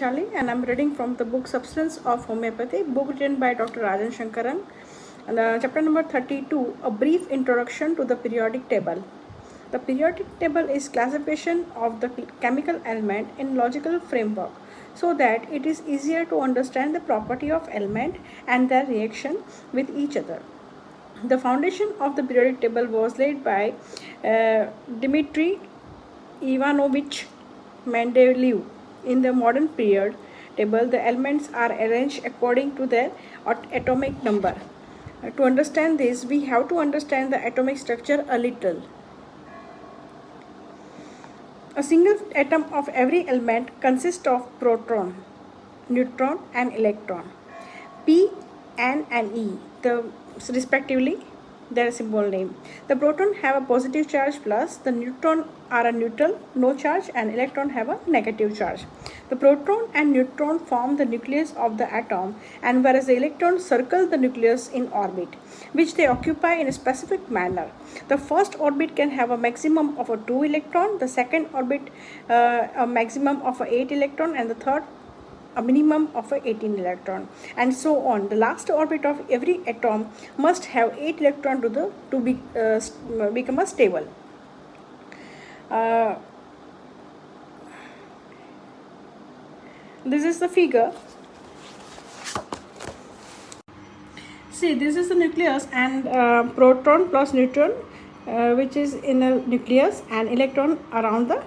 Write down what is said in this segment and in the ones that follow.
Vaishali, and I'm reading from the book Substance of Homeopathy, book written by Dr. Rajan Sankaran. And chapter number 32, a brief introduction to the periodic table. The periodic table is classification of the chemical element in logical framework so that it is easier to understand the property of element and their reaction with each other. The foundation of the periodic table was laid by Dmitry Ivanovich Mendeleev. In the modern period table, the elements are arranged according to their atomic number. To understand this, we have to understand the atomic structure a little. A single atom of every element consists of proton, neutron, and electron. P, N, and E, respectively, their symbol name. The proton have a positive charge plus, the neutron are a neutral, no charge, and electron have a negative charge. The proton and neutron form the nucleus of the atom, and whereas the electrons circle the nucleus in orbit, which they occupy in a specific manner. The first orbit can have a maximum of a 2 electron, the second orbit a maximum of a 8 electron, and the third a minimum of a 18 electron, and so on. The last orbit of every atom must have 8 electron to become a stable. This is the figure. See, this is the nucleus, and proton plus neutron, which is in the nucleus, and electron around the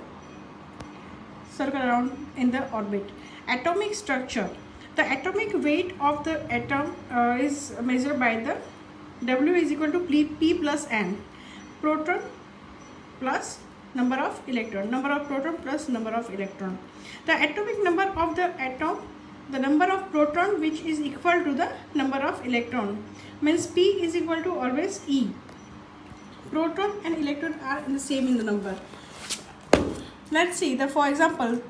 circle around in the orbit. Atomic structure. The atomic weight of the atom is measured by the W is equal to P plus N. Proton plus number of electron. Number of proton plus number of electron. The atomic number of the atom, the number of proton which is equal to the number of electron, means P is equal to always E. Proton and electron are the same in the number. Let's see for example,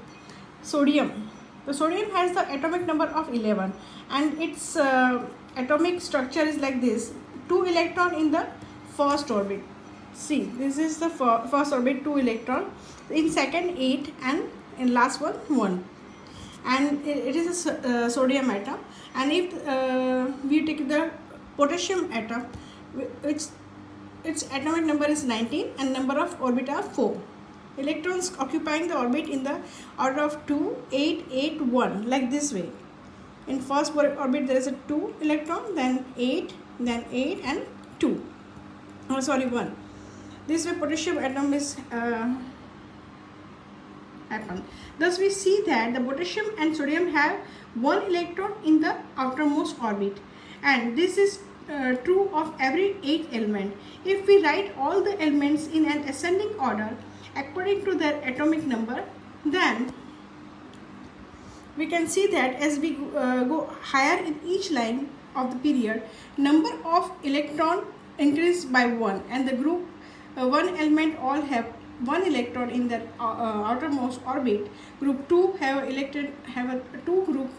sodium. The sodium has the atomic number of 11, and its atomic structure is like this: 2 electron in the first orbit. See, this is the first orbit, 2 electron. In second 8, and in last one 1. And it is a sodium atom. And if we take the potassium atom, which its atomic number is 19 and number of orbit are 4. Electrons occupying the orbit in the order of 2, 8, 8, 1, like this way. In first orbit there is a 2 electron, then 8, and 2. Oh, sorry, 1. This way potassium atom is happen. Thus we see that the potassium and sodium have 1 electron in the outermost orbit, and this is true of every 8 element. If we write all the elements in an ascending order according to their atomic number, then we can see that as we go higher in each line of the period, number of electron increase by 1, and the group 1 element all have 1 electron in their outermost orbit. Group 2 have a 2 group,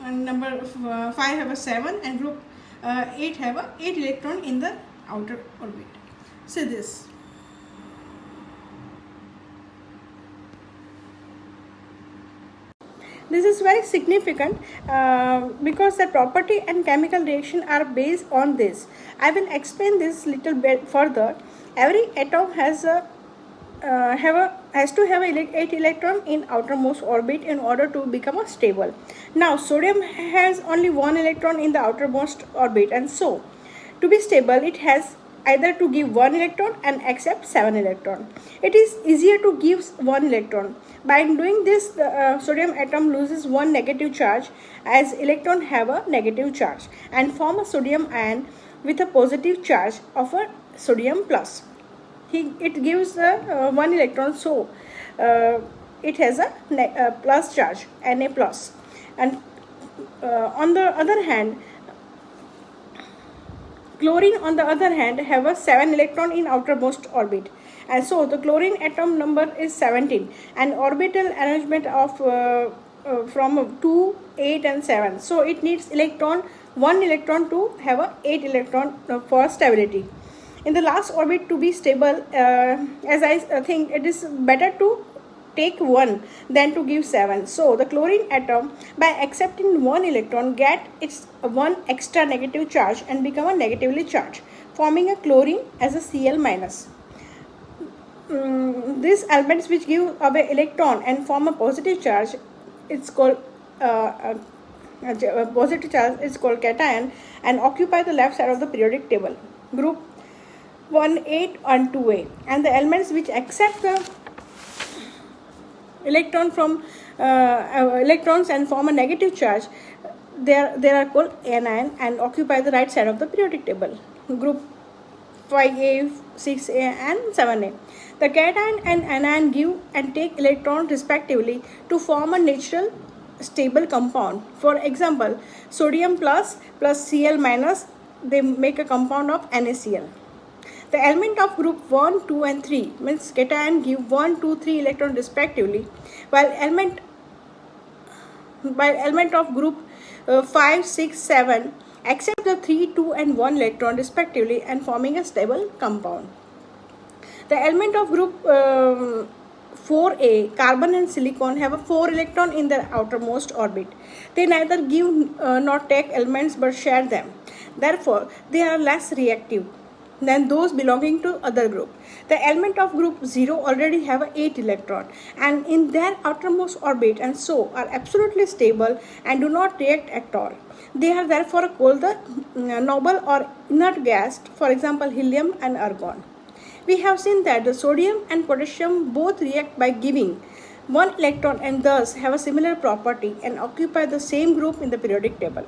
and number 5 have a 7, and group 8 have a 8 electron in the outer orbit. See this. This is very significant because the property and chemical reaction are based on this. I will explain this little bit further. Every atom has to have 8 electron in outermost orbit in order to become a stable. Now sodium has only 1 electron in the outermost orbit, and so to be stable it has either to give 1 electron and accept 7 electron. It is easier to give 1 electron. By doing this, the sodium atom loses 1 negative charge, as electron have a negative charge, and form a sodium ion with a positive charge of a sodium plus. It gives 1 electron, so it has a plus charge, Na plus. And on the other hand, chlorine on the other hand have a 7 electron in outermost orbit, and so the chlorine atom number is 17, and orbital arrangement of from 2, 8, and 7. So it needs 1 electron to have a 8 electron for stability. In the last orbit to be stable, as I think it is better to take 1 than to give 7. So the chlorine atom, by accepting 1 electron, get its 1 extra negative charge and become a negatively charged, forming a chlorine as a Cl minus. These elements which give away electron and form a positive charge, it's called a positive charge is called cation, and occupy the left side of the periodic table, group 1A and 2A. And the elements which accept the electrons and form a negative charge, they are called anion and occupy the right side of the periodic table, group 5A, 6A and 7A. The cation and anion give and take electrons respectively to form a natural stable compound. For example, sodium plus Cl minus, they make a compound of NaCl. The element of group 1, 2 and 3 means cation give 1, 2, 3 electrons respectively, while element of group 5, 6, 7 accept the 3, 2 and 1 electron respectively and forming a stable compound. The element of group 4A, carbon and silicon, have a 4 electron in their outermost orbit. They neither give nor take elements but share them. Therefore, they are less reactive than those belonging to other group. The element of group 0 already have a 8 electron and in their outermost orbit, and so are absolutely stable and do not react at all. They are therefore called the noble or inert gas, for example helium and argon. We have seen that the sodium and potassium both react by giving 1 electron and thus have a similar property and occupy the same group in the periodic table.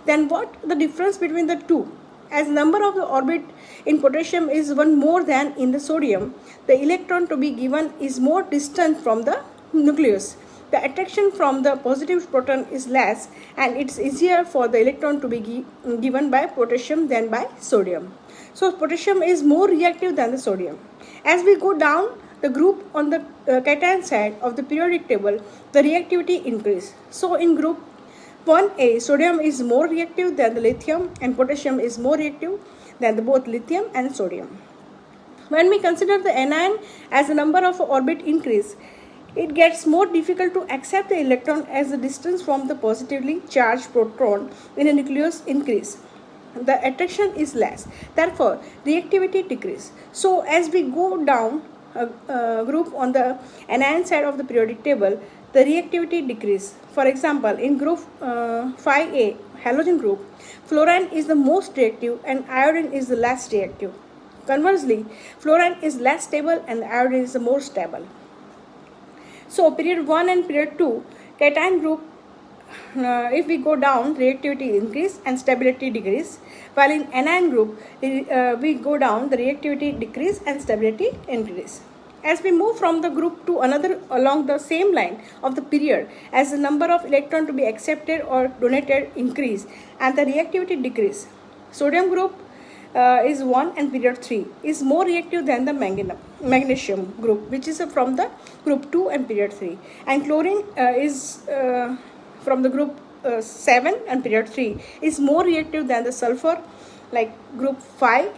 Then what the difference between the two? As number of the orbit in potassium is 1 more than in the sodium, the electron to be given is more distant from the nucleus. The attraction from the positive proton is less and it's easier for the electron to be given by potassium than by sodium. So potassium is more reactive than the sodium. As we go down the group on the cation side of the periodic table, the reactivity increase. So in group 1A, sodium is more reactive than the lithium and potassium is more reactive than both lithium and sodium. When we consider the anion, as the number of orbit increase, it gets more difficult to accept the electron as the distance from the positively charged proton in a nucleus increase. The attraction is less, therefore reactivity decrease. So as we go down group on the anion side of the periodic table, the reactivity decrease. For example, in group 5A, halogen group, fluorine is the most reactive and iodine is the less reactive. Conversely, fluorine is less stable and iodine is the more stable. So period 1 and period 2, cation group, if we go down, reactivity increase and stability decrease, while in anion group we go down, the reactivity decrease and stability increase. As we move from the group to another along the same line of the period, as the number of electrons to be accepted or donated increase and the reactivity decrease. Sodium group is 1 and period 3 is more reactive than the magnesium group, which is from the group 2 and period 3, and chlorine is from the group 7 and period 3 is more reactive than the sulfur, like group 5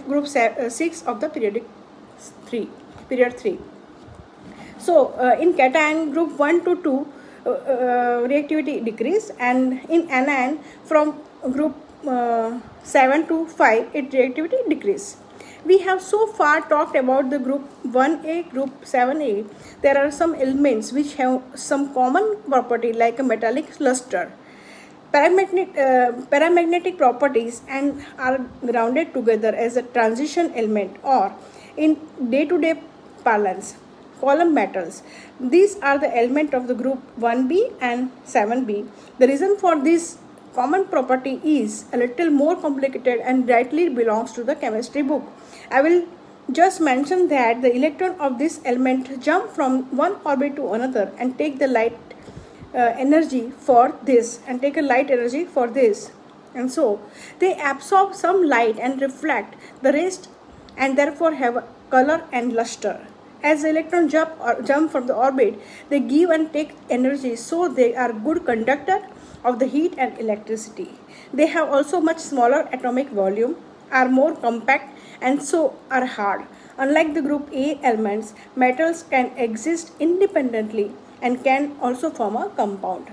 group 6 of the period 3. So in cation group 1 to 2 reactivity decrease, and in anion from group 7 to 5 its reactivity decrease. We have so far talked about the group 1A, group 7A. There are some elements which have some common property like a metallic luster, paramagnetic properties, and are grounded together as a transition element, or in day-to-day parlance, column metals. These are the element of the group 1B and 7B. The reason for this common property is a little more complicated and rightly belongs to the chemistry book. I will just mention that the electron of this element jump from one orbit to another and take the light energy for this, and so they absorb some light and reflect the rest and therefore have color and luster. As the electron jump from the orbit, they give and take energy, so they are good conductor of the heat and electricity. They have also much smaller atomic volume, are more compact, and so are hard. Unlike the group A elements, metals can exist independently and can also form a compound.